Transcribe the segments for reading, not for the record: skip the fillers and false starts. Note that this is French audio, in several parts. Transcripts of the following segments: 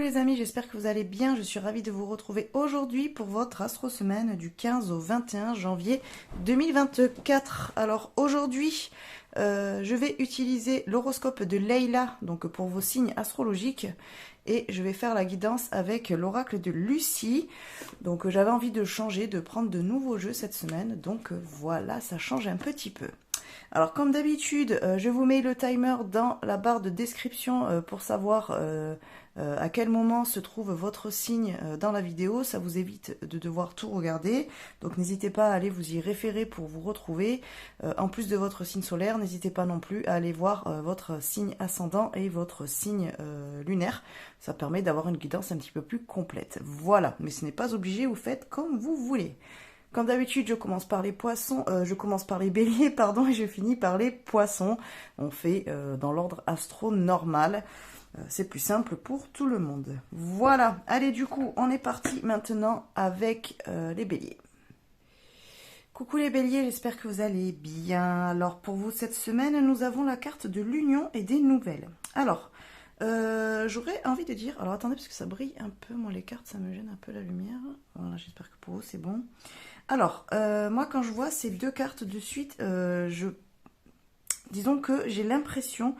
les amis, j'espère que vous allez bien. Je suis ravie de vous retrouver aujourd'hui pour votre Astro Semaine du 15 au 21 janvier 2024. Alors aujourd'hui, je vais utiliser l'horoscope de Leila, donc pour vos signes astrologiques, et je vais faire la guidance avec l'oracle de Lucie. Donc j'avais envie de changer, de prendre de nouveaux jeux cette semaine, donc voilà, ça change un petit peu. Alors comme d'habitude, je vous mets le timer dans la barre de description pour savoir à quel moment se trouve votre signe dans la vidéo. Ça vous évite de devoir tout regarder. Donc n'hésitez pas à aller vous y référer pour vous retrouver. En plus de votre signe solaire, n'hésitez pas non plus à aller voir votre signe ascendant et votre signe lunaire. Ça permet d'avoir une guidance un petit peu plus complète. Voilà, mais ce n'est pas obligé, vous faites comme vous voulez. Comme d'habitude, je commence par les poissons, je commence par les béliers, pardon, et je finis par les poissons. On fait dans l'ordre astro normal. C'est plus simple pour tout le monde. Voilà, allez, du coup, on est parti maintenant avec les béliers. Coucou les béliers, j'espère que vous allez bien. Alors, pour vous, cette semaine, nous avons la carte de l'union et des nouvelles. Alors, j'aurais envie de dire... Alors, attendez, parce que ça brille un peu. Moi, les cartes, ça me gêne un peu la lumière. Voilà, j'espère que pour vous, c'est bon. Alors, moi, quand je vois ces deux cartes de suite, disons que j'ai l'impression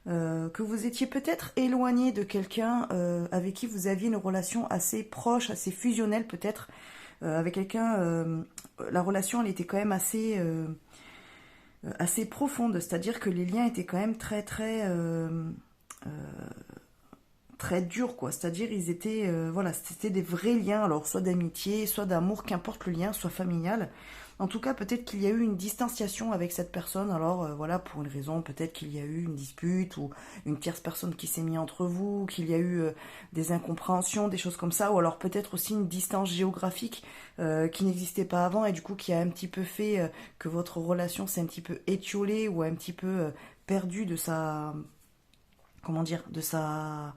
que vous étiez peut-être éloigné de quelqu'un avec qui vous aviez une relation assez proche, assez fusionnelle peut-être. Avec quelqu'un, la relation, elle était quand même assez profonde. C'est-à-dire que les liens étaient quand même très durs, quoi. C'est-à-dire ils étaient, voilà, c'était des vrais liens, alors soit d'amitié, soit d'amour, qu'importe le lien, soit familial. En tout cas, peut-être qu'il y a eu une distanciation avec cette personne, alors voilà, pour une raison, peut-être qu'il y a eu une dispute, ou une tierce personne qui s'est mise entre vous, qu'il y a eu des incompréhensions, des choses comme ça, ou alors peut-être aussi une distance géographique qui n'existait pas avant, et du coup qui a un petit peu fait que votre relation s'est un petit peu étiolée, ou un petit peu perdue de sa... comment dire, de sa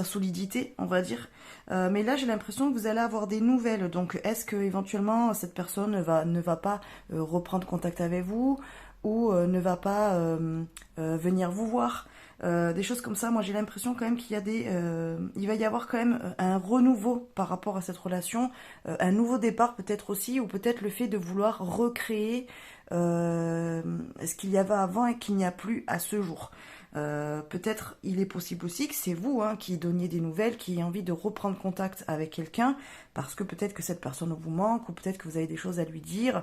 solidité, on va dire. Mais là, j'ai l'impression que vous allez avoir des nouvelles. Donc, est-ce que éventuellement cette personne ne va pas reprendre contact avec vous, ou ne va pas venir vous voir, des choses comme ça. Moi, j'ai l'impression quand même qu'il y a il va y avoir quand même un renouveau par rapport à cette relation, un nouveau départ peut-être aussi, ou peut-être le fait de vouloir recréer ce qu'il y avait avant et qu'il n'y a plus à ce jour. Peut-être il est possible aussi que c'est vous qui donniez des nouvelles, qui ayez envie de reprendre contact avec quelqu'un, parce que peut-être que cette personne vous manque, ou peut-être que vous avez des choses à lui dire,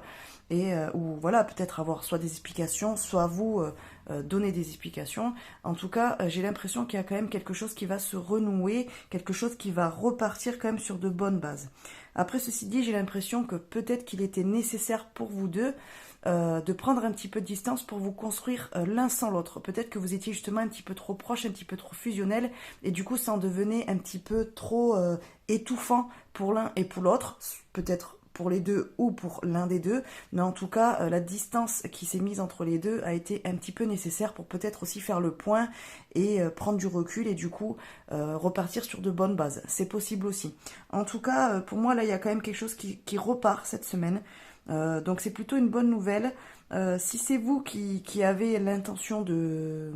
et ou voilà, peut-être avoir soit des explications, soit vous donner des explications. En tout cas, j'ai l'impression qu'il y a quand même quelque chose qui va se renouer, quelque chose qui va repartir quand même sur de bonnes bases. Après, ceci dit, j'ai l'impression que peut-être qu'il était nécessaire pour vous deux de prendre un petit peu de distance pour vous construire l'un sans l'autre. Peut-être que vous étiez justement un petit peu trop proche, un petit peu trop fusionnel, et du coup ça en devenait un petit peu trop étouffant pour l'un et pour l'autre, peut-être pour les deux ou pour l'un des deux, mais en tout cas la distance qui s'est mise entre les deux a été un petit peu nécessaire pour peut-être aussi faire le point et prendre du recul, et du coup repartir sur de bonnes bases. C'est possible aussi. En tout cas, pour moi là, il y a quand même quelque chose qui repart cette semaine. Donc c'est plutôt une bonne nouvelle. Si c'est vous qui avez l'intention de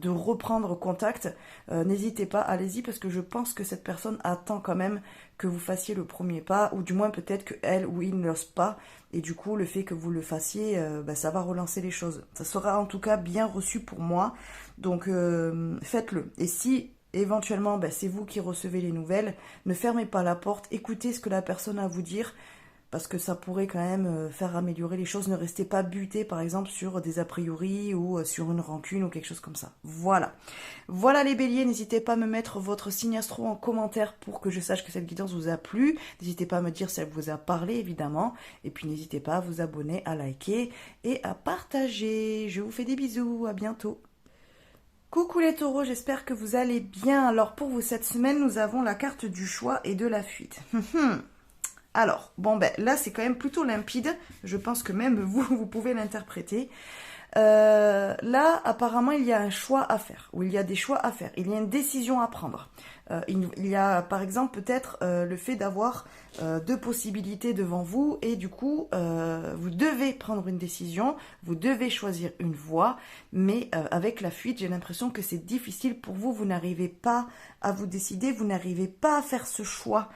reprendre contact, n'hésitez pas, allez-y, parce que je pense que cette personne attend quand même que vous fassiez le premier pas, ou du moins peut-être qu'elle ou il n'ose pas, et du coup le fait que vous le fassiez, ça va relancer les choses. Ça sera en tout cas bien reçu pour moi, donc faites-le. Et si éventuellement c'est vous qui recevez les nouvelles, ne fermez pas la porte, écoutez ce que la personne a à vous dire, parce que ça pourrait quand même faire améliorer les choses. Ne restez pas buté, par exemple, sur des a priori, ou sur une rancune, ou quelque chose comme ça. Voilà. Voilà les béliers, n'hésitez pas à me mettre votre signe astro en commentaire pour que je sache que cette guidance vous a plu. N'hésitez pas à me dire si elle vous a parlé, évidemment. Et puis n'hésitez pas à vous abonner, à liker et à partager. Je vous fais des bisous, à bientôt. Coucou les taureaux, j'espère que vous allez bien. Alors pour vous, cette semaine, nous avons la carte du choix et de la fuite. Alors, bon là c'est quand même plutôt limpide, je pense que même vous pouvez l'interpréter. Là, apparemment, il y a un choix à faire, ou il y a des choix à faire, il y a une décision à prendre. Il y a, par exemple, peut-être le fait d'avoir deux possibilités devant vous, et du coup, vous devez prendre une décision, vous devez choisir une voie, mais avec la fuite, j'ai l'impression que c'est difficile pour vous, vous n'arrivez pas à vous décider, vous n'arrivez pas à faire ce choix.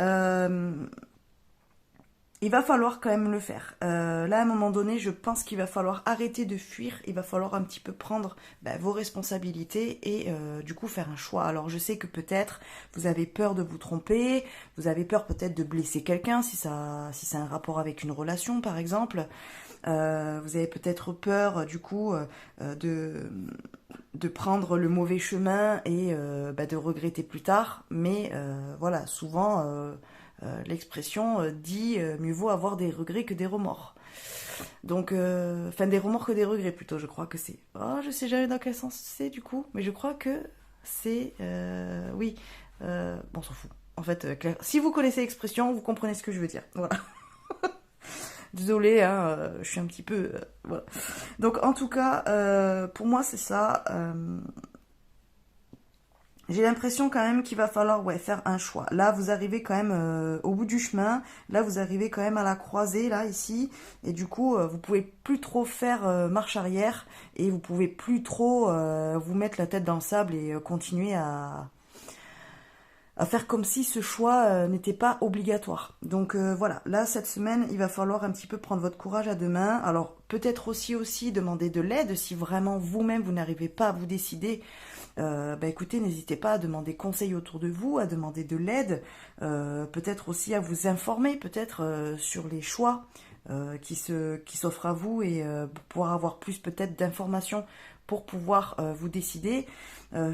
Euh, il va falloir quand même le faire. Là, à un moment donné, je pense qu'il va falloir arrêter de fuir. Il va falloir un petit peu prendre vos responsabilités et du coup faire un choix. Alors, je sais que peut-être vous avez peur de vous tromper, vous avez peur peut-être de blesser quelqu'un si c'est un rapport avec une relation, par exemple. Vous avez peut-être peur du coup de prendre le mauvais chemin et de regretter plus tard. Mais voilà, souvent l'expression dit mieux vaut avoir des regrets que des remords. Donc, enfin des remords que des regrets plutôt, je crois que c'est. Oh, je sais jamais dans quel sens c'est du coup, mais je crois que c'est. Oui, bon, on s'en fout. En fait, si vous connaissez l'expression, vous comprenez ce que je veux dire. Voilà. Désolée, hein, je suis un petit peu. Voilà. Donc, en tout cas, pour moi, c'est ça. J'ai l'impression quand même qu'il va falloir faire un choix. Là, vous arrivez quand même au bout du chemin. Là, vous arrivez quand même à la croisée, là, ici. Et du coup, vous pouvez plus trop faire marche arrière. Et vous pouvez plus trop vous mettre la tête dans le sable et continuer à faire comme si ce choix n'était pas obligatoire. Donc voilà, là cette semaine, il va falloir un petit peu prendre votre courage à deux mains. Alors peut-être aussi demander de l'aide si vraiment vous-même vous n'arrivez pas à vous décider. Écoutez, n'hésitez pas à demander conseil autour de vous, à demander de l'aide, peut-être aussi à vous informer peut-être sur les choix qui s'offrent à vous et pour pouvoir avoir plus peut-être d'informations pour pouvoir vous décider.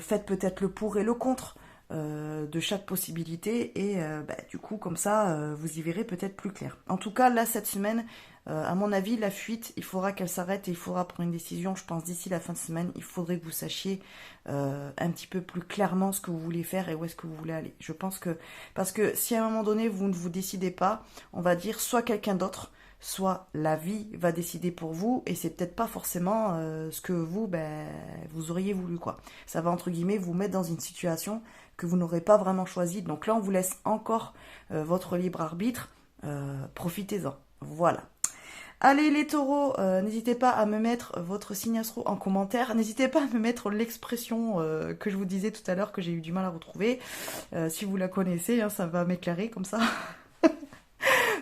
Faites peut-être le pour et le contre de chaque possibilité et du coup comme ça vous y verrez peut-être plus clair. En tout cas là cette semaine à mon avis la fuite il faudra qu'elle s'arrête et il faudra prendre une décision, je pense d'ici la fin de semaine il faudrait que vous sachiez un petit peu plus clairement ce que vous voulez faire et où est-ce que vous voulez aller. Je pense que parce que si à un moment donné vous ne vous décidez pas, on va dire soit quelqu'un d'autre, soit la vie va décider pour vous et c'est peut-être pas forcément ce que vous vous auriez voulu quoi. Ça va entre guillemets vous mettre dans une situation que vous n'aurez pas vraiment choisi. Donc là on vous laisse encore votre libre arbitre. Profitez-en. Voilà. Allez les taureaux, n'hésitez pas à me mettre votre signe astro en commentaire. N'hésitez pas à me mettre l'expression que je vous disais tout à l'heure que j'ai eu du mal à retrouver. Si vous la connaissez, hein, ça va m'éclairer comme ça.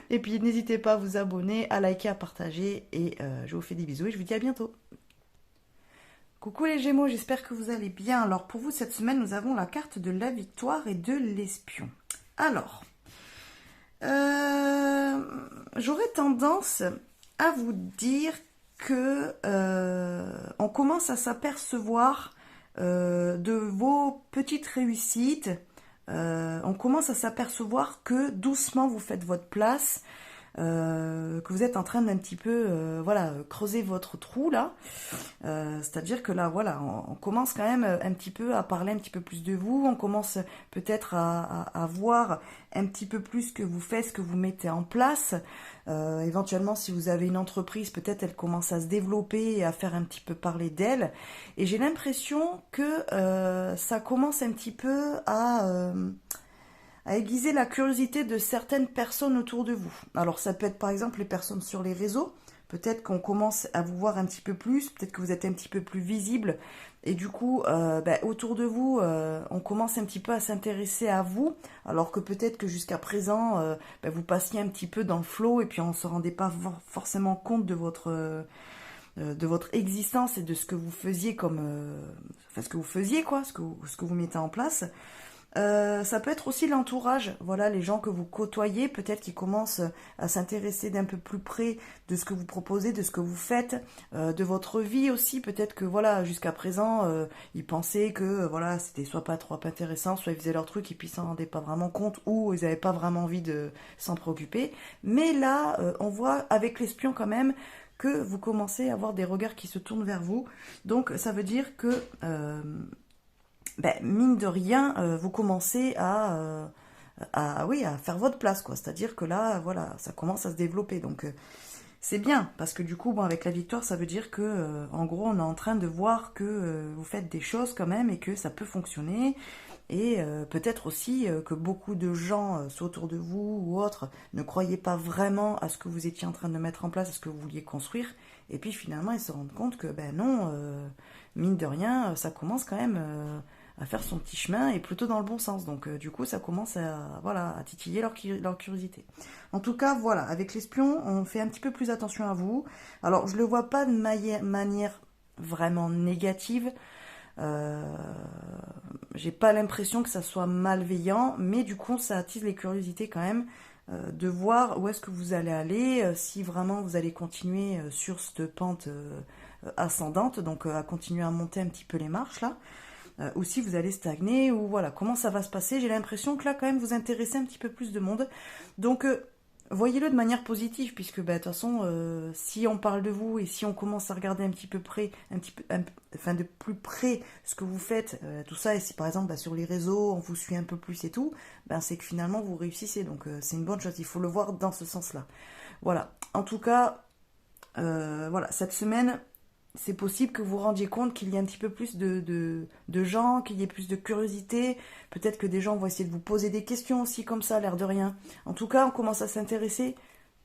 Et puis n'hésitez pas à vous abonner, à liker, à partager. Et je vous fais des bisous et je vous dis à bientôt. Coucou les Gémeaux, j'espère que vous allez bien. Alors pour vous cette semaine, nous avons la carte de la victoire et de l'espion. Alors, j'aurais tendance à vous dire que on commence à s'apercevoir de vos petites réussites. On commence à s'apercevoir que doucement vous faites votre place. Que vous êtes en train d'un petit peu creuser votre trou là. C'est-à-dire que là, voilà, on commence quand même un petit peu à parler un petit peu plus de vous. On commence peut-être à voir un petit peu plus ce que vous faites, ce que vous mettez en place. Éventuellement, si vous avez une entreprise, peut-être elle commence à se développer et à faire un petit peu parler d'elle. Et j'ai l'impression que ça commence un petit peu à aiguiser la curiosité de certaines personnes autour de vous. Alors ça peut être par exemple les personnes sur les réseaux, peut-être qu'on commence à vous voir un petit peu plus, peut-être que vous êtes un petit peu plus visible, et du coup, autour de vous, on commence un petit peu à s'intéresser à vous, alors que peut-être que jusqu'à présent, vous passiez un petit peu dans le flow, et puis on ne se rendait pas forcément compte de votre existence et de ce que vous faisiez comme... ce que vous faisiez, quoi, ce que vous mettez en place. Ça peut être aussi l'entourage, voilà, les gens que vous côtoyez, peut-être qui commencent à s'intéresser d'un peu plus près de ce que vous proposez, de ce que vous faites, de votre vie aussi, peut-être que voilà, jusqu'à présent, ils pensaient que voilà, c'était soit pas trop intéressant, soit ils faisaient leur truc et puis ils s'en rendaient pas vraiment compte, ou ils n'avaient pas vraiment envie de s'en préoccuper. Mais là, on voit avec l'espion quand même que vous commencez à avoir des regards qui se tournent vers vous, donc ça veut dire que... mine de rien, vous commencez à faire votre place, quoi. C'est-à-dire que là, voilà, ça commence à se développer. Donc, c'est bien, parce que du coup, bon, avec la victoire, ça veut dire que, en gros, on est en train de voir que vous faites des choses quand même et que ça peut fonctionner. Et peut-être aussi que beaucoup de gens, soit autour de vous ou autres, ne croyaient pas vraiment à ce que vous étiez en train de mettre en place, à ce que vous vouliez construire. Et puis finalement, ils se rendent compte que, ben non, mine de rien, ça commence quand même à faire son petit chemin et plutôt dans le bon sens. Donc du coup, ça commence à, voilà, à titiller leur curiosité. En tout cas, voilà, avec l'espion, on fait un petit peu plus attention à vous. Alors, je le vois pas de manière vraiment négative. Euh, j'ai pas l'impression que ça soit malveillant, mais du coup, ça attise les curiosités quand même de voir où est-ce que vous allez aller, si vraiment vous allez continuer sur cette pente ascendante, donc à continuer à monter un petit peu les marches là, ou si vous allez stagner, ou voilà, comment ça va se passer. J'ai l'impression que là, quand même, vous intéressez un petit peu plus de monde. Donc, voyez-le de manière positive, puisque bah, de toute façon, si on parle de vous et si on commence à regarder un petit peu près, enfin de plus près ce que vous faites, tout ça, et si par exemple bah, sur les réseaux on vous suit un peu plus et tout, ben c'est que finalement vous réussissez, donc c'est une bonne chose. Il faut le voir dans ce sens-là. Voilà. En tout cas, voilà, cette semaine, c'est possible que vous rendiez compte qu'il y ait un petit peu plus de gens, qu'il y ait plus de curiosité. Peut-être que des gens vont essayer de vous poser des questions aussi, comme ça, l'air de rien. En tout cas, on commence à s'intéresser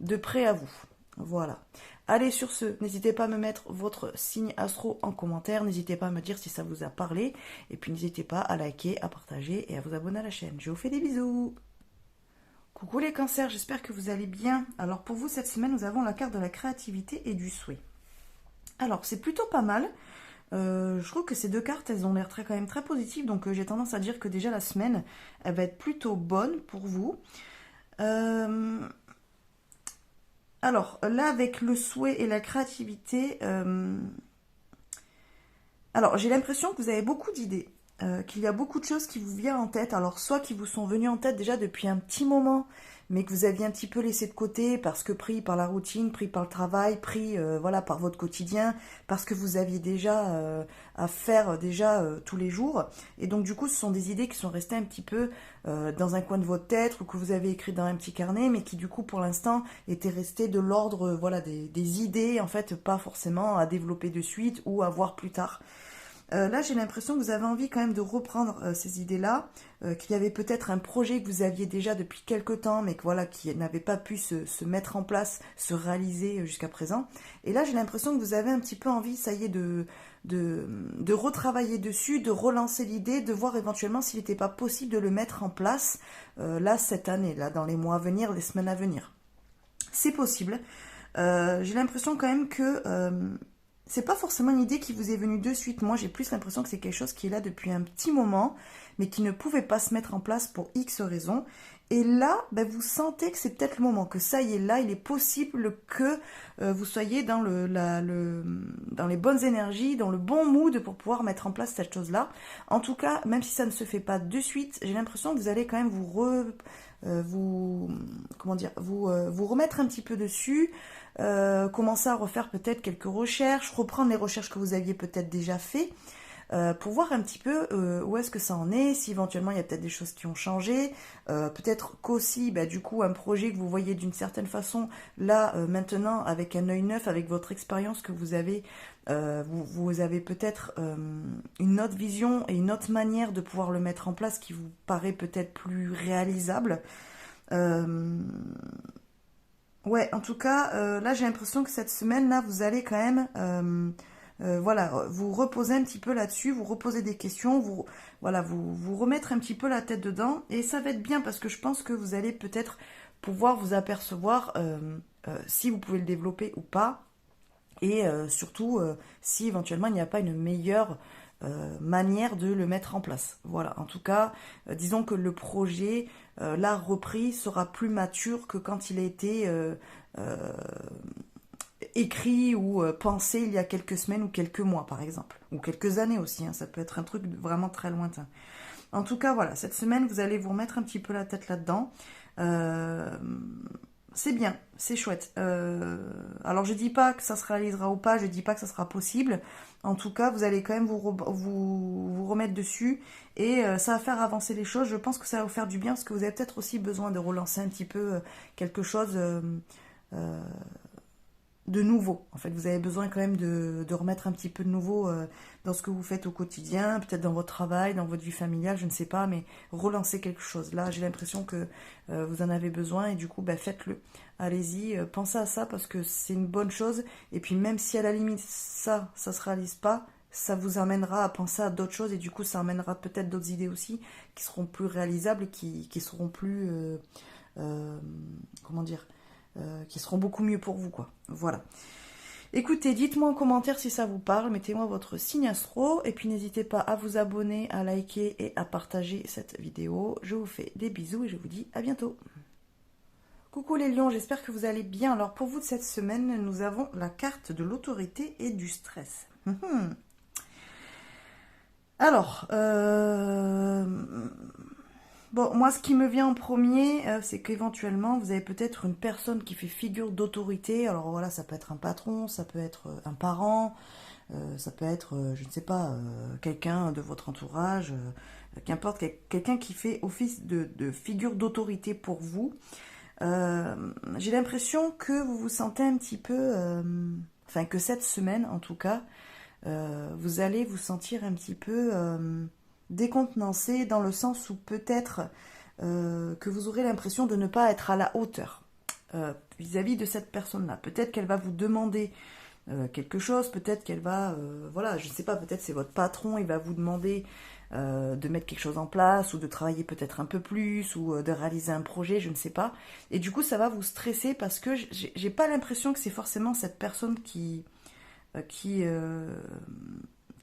de près à vous. Voilà. Allez, sur ce, n'hésitez pas à me mettre votre signe astro en commentaire. N'hésitez pas à me dire si ça vous a parlé. Et puis, n'hésitez pas à liker, à partager et à vous abonner à la chaîne. Je vous fais des bisous. Coucou les cancers, j'espère que vous allez bien. Alors, pour vous, cette semaine, nous avons la carte de la créativité et du souhait. Alors, c'est plutôt pas mal. Je trouve que ces deux cartes, elles ont l'air quand même très positives. Donc, j'ai tendance à dire que déjà la semaine, elle va être plutôt bonne pour vous. Alors, là, avec le souhait et la créativité, alors j'ai l'impression que vous avez beaucoup d'idées. Qu'il y a beaucoup de choses qui vous viennent en tête. Alors, soit qui vous sont venues en tête déjà depuis un petit moment, mais que vous aviez un petit peu laissé de côté parce que pris par la routine, pris par le travail, pris voilà par votre quotidien, parce que vous aviez déjà à faire déjà tous les jours. Et donc du coup, ce sont des idées qui sont restées un petit peu dans un coin de votre tête ou que vous avez écrit dans un petit carnet, mais qui du coup pour l'instant étaient restées de l'ordre voilà des idées en fait, pas forcément à développer de suite ou à voir plus tard. Là, j'ai l'impression que vous avez envie quand même de reprendre ces idées-là, qu'il y avait peut-être un projet que vous aviez déjà depuis quelque temps, mais que voilà, qui n'avait pas pu se mettre en place, se réaliser jusqu'à présent. Et là, j'ai l'impression que vous avez un petit peu envie, ça y est, de retravailler dessus, de relancer l'idée, de voir éventuellement s'il n'était pas possible de le mettre en place là cette année, là dans les mois à venir, les semaines à venir. C'est possible. J'ai l'impression quand même que c'est pas forcément une idée qui vous est venue de suite. Moi, j'ai plus l'impression que c'est quelque chose qui est là depuis un petit moment, mais qui ne pouvait pas se mettre en place pour X raisons. Et là, ben, vous sentez que c'est peut-être le moment, que ça y est, là, il est possible que vous soyez dans dans les bonnes énergies, dans le bon mood pour pouvoir mettre en place cette chose-là. En tout cas, même si ça ne se fait pas de suite, j'ai l'impression que vous allez quand même vous remettre un petit peu dessus, commencer à refaire peut-être quelques recherches, reprendre les recherches que vous aviez peut-être déjà fait, pour voir un petit peu où est-ce que ça en est, si éventuellement il y a peut-être des choses qui ont changé, peut-être qu'aussi bah, du coup un projet que vous voyez d'une certaine façon là maintenant avec un œil neuf, avec votre expérience que vous avez, vous avez peut-être une autre vision et une autre manière de pouvoir le mettre en place qui vous paraît peut-être plus réalisable. Ouais, en tout cas, là j'ai l'impression que cette semaine-là, vous allez quand même, voilà, vous reposer un petit peu là-dessus, vous reposer des questions, voilà, vous remettre un petit peu la tête dedans, et ça va être bien parce que je pense que vous allez peut-être pouvoir vous apercevoir si vous pouvez le développer ou pas, et surtout si éventuellement il n'y a pas une meilleure manière de le mettre en place. Voilà, en tout cas, disons que le projet, là repris, sera plus mature que quand il a été écrit ou pensé il y a quelques semaines ou quelques mois, par exemple. Ou quelques années aussi, hein, ça peut être un truc vraiment très lointain. En tout cas, voilà, cette semaine, vous allez vous remettre un petit peu la tête là-dedans. C'est bien, c'est chouette. Alors je dis pas que ça se réalisera ou pas, je dis pas que ça sera possible. En tout cas, vous allez quand même vous remettre dessus et ça va faire avancer les choses. Je pense que ça va vous faire du bien parce que vous avez peut-être aussi besoin de relancer un petit peu quelque chose de nouveau. En fait, vous avez besoin quand même de remettre un petit peu de nouveau dans ce que vous faites au quotidien, peut-être dans votre travail, dans votre vie familiale, je ne sais pas, mais relancer quelque chose. Là, j'ai l'impression que vous en avez besoin et du coup, bah, faites-le. Allez-y, pensez à ça parce que c'est une bonne chose. Et puis même si à la limite ça se réalise pas, ça vous amènera à penser à d'autres choses et du coup, ça amènera peut-être d'autres idées aussi qui seront plus réalisables, qui seront plus, comment dire, qui seront beaucoup mieux pour vous, quoi. Voilà. Écoutez, dites-moi en commentaire si ça vous parle, mettez-moi votre signe astro, et puis n'hésitez pas à vous abonner, à liker et à partager cette vidéo. Je vous fais des bisous et je vous dis à bientôt. Coucou les lions, j'espère que vous allez bien. Alors pour vous de cette semaine, nous avons la carte de l'autorité et du stress. Alors, bon, moi, ce qui me vient en premier, c'est qu'éventuellement, vous avez peut-être une personne qui fait figure d'autorité. Alors voilà, ça peut être un patron, ça peut être un parent, ça peut être, je ne sais pas, quelqu'un de votre entourage, qu'importe, quelqu'un qui fait office de figure d'autorité pour vous. J'ai l'impression que vous vous sentez un petit peu, enfin que cette semaine en tout cas, vous allez vous sentir un petit peu décontenancé dans le sens où peut-être que vous aurez l'impression de ne pas être à la hauteur vis-à-vis de cette personne-là. Peut-être qu'elle va vous demander quelque chose, peut-être qu'elle va, voilà, je ne sais pas, peut-être c'est votre patron, il va vous demander de mettre quelque chose en place ou de travailler peut-être un peu plus ou de réaliser un projet, je ne sais pas. Et du coup, ça va vous stresser parce que j'ai pas l'impression que c'est forcément cette personne qui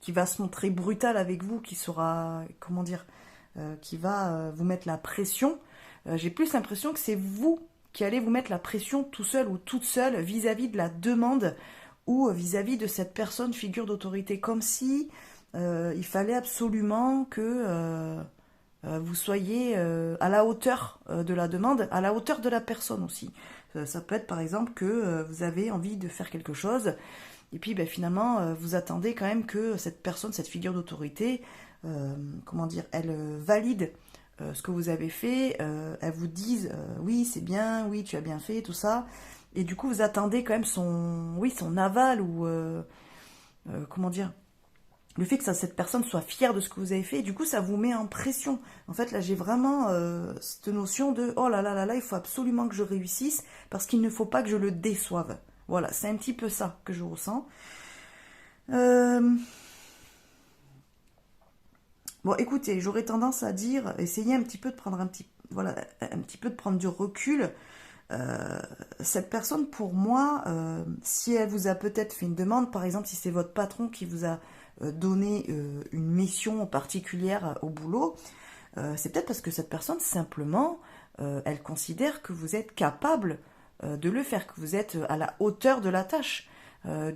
va se montrer brutale avec vous, qui sera, comment dire, qui va vous mettre la pression. J'ai plus l'impression que c'est vous qui allez vous mettre la pression tout seul ou toute seule vis-à-vis de la demande ou vis-à-vis de cette personne figure d'autorité, comme si il fallait absolument que vous soyez à la hauteur de la demande, à la hauteur de la personne aussi. Ça peut être par exemple que vous avez envie de faire quelque chose et puis ben, finalement vous attendez quand même que cette personne, cette figure d'autorité, comment dire, elle valide ce que vous avez fait, elle vous dise oui c'est bien, oui tu as bien fait, tout ça. Et du coup vous attendez quand même son aval ou comment dire, le fait que cette personne soit fière de ce que vous avez fait, et du coup ça vous met en pression. En fait là j'ai vraiment cette notion de oh là là là là, il faut absolument que je réussisse parce qu'il ne faut pas que je le déçoive. Voilà, c'est un petit peu ça que je ressens. Bon écoutez, j'aurais tendance à dire, essayez un petit peu de prendre voilà, un petit peu de prendre du recul. Cette personne, pour moi, si elle vous a peut-être fait une demande, par exemple si c'est votre patron qui vous a donné une mission particulière au boulot, c'est peut-être parce que cette personne, simplement, elle considère que vous êtes capable de le faire, que vous êtes à la hauteur de la tâche.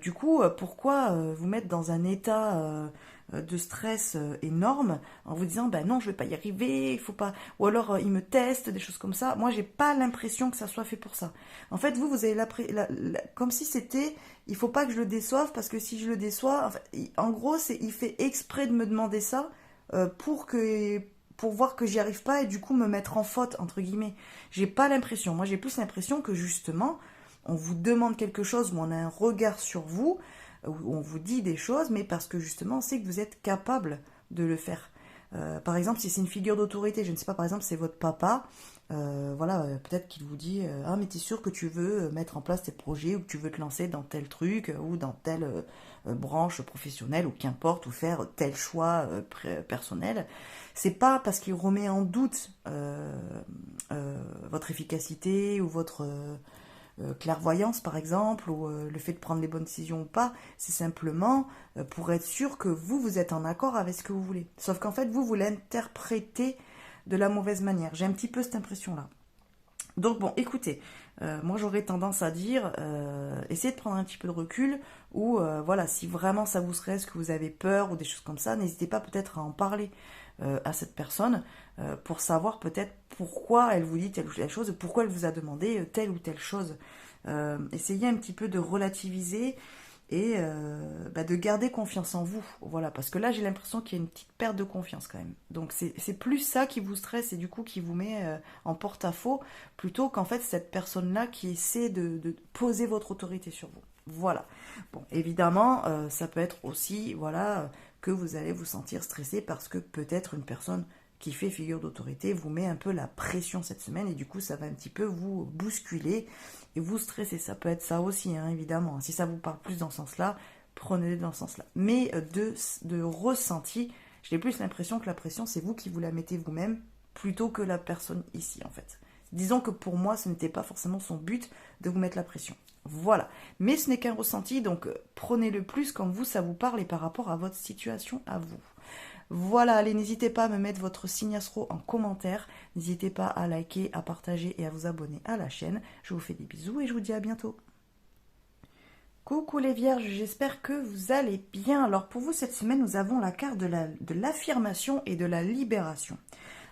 Du coup, pourquoi vous mettre dans un état de stress énorme en vous disant ben non je vais pas y arriver, il faut pas, ou alors il me teste, des choses comme ça. Moi j'ai pas l'impression que ça soit fait pour ça. En fait vous avez comme si c'était il faut pas que je le déçoive parce que si je le déçois, en gros c'est il fait exprès de me demander ça pour voir que j'y arrive pas et du coup me mettre en faute entre guillemets. J'ai pas l'impression. Moi j'ai plus l'impression que justement on vous demande quelque chose ou on a un regard sur vous, où on vous dit des choses, mais parce que justement on sait que vous êtes capable de le faire. Par exemple, si c'est une figure d'autorité, je ne sais pas, par exemple, c'est votre papa, voilà, peut-être qu'il vous dit ah, mais t'es sûr que tu veux mettre en place tes projets ou que tu veux te lancer dans tel truc ou dans telle branche professionnelle ou qu'importe, ou faire tel choix personnel. C'est pas parce qu'il remet en doute votre efficacité ou votre clairvoyance par exemple, ou le fait de prendre les bonnes décisions ou pas, c'est simplement pour être sûr que vous êtes en accord avec ce que vous voulez. Sauf qu'en fait, vous l'interprétez de la mauvaise manière. J'ai un petit peu cette impression-là. Donc bon, écoutez, moi j'aurais tendance à dire, essayez de prendre un petit peu de recul, ou voilà, si vraiment ça vous stresse, que vous avez peur ou des choses comme ça, n'hésitez pas peut-être à en parler à cette personne pour savoir peut-être pourquoi elle vous dit telle ou telle chose, pourquoi elle vous a demandé telle ou telle chose. Essayez un petit peu de relativiser et de garder confiance en vous. Voilà, parce que là j'ai l'impression qu'il y a une petite perte de confiance quand même. Donc c'est plus ça qui vous stresse et du coup qui vous met en porte-à-faux, plutôt qu'en fait cette personne-là qui essaie de poser votre autorité sur vous. Voilà. Bon, évidemment, ça peut être aussi, voilà, que vous allez vous sentir stressé parce que peut-être une personne qui fait figure d'autorité vous met un peu la pression cette semaine et du coup, ça va un petit peu vous bousculer et vous stresser. Ça peut être ça aussi, hein, évidemment. Si ça vous parle plus dans ce sens-là, prenez-le dans ce sens-là. Mais de ressenti, j'ai plus l'impression que la pression, c'est vous qui vous la mettez vous-même plutôt que la personne ici, en fait. Disons que pour moi, ce n'était pas forcément son but de vous mettre la pression. Voilà. Mais ce n'est qu'un ressenti, donc prenez-le plus comme vous, ça vous parle et par rapport à votre situation à vous. Voilà, allez, n'hésitez pas à me mettre votre signe astro en commentaire. N'hésitez pas à liker, à partager et à vous abonner à la chaîne. Je vous fais des bisous et je vous dis à bientôt. Coucou les vierges, j'espère que vous allez bien. Alors pour vous, cette semaine, nous avons la carte de l'affirmation et de la libération.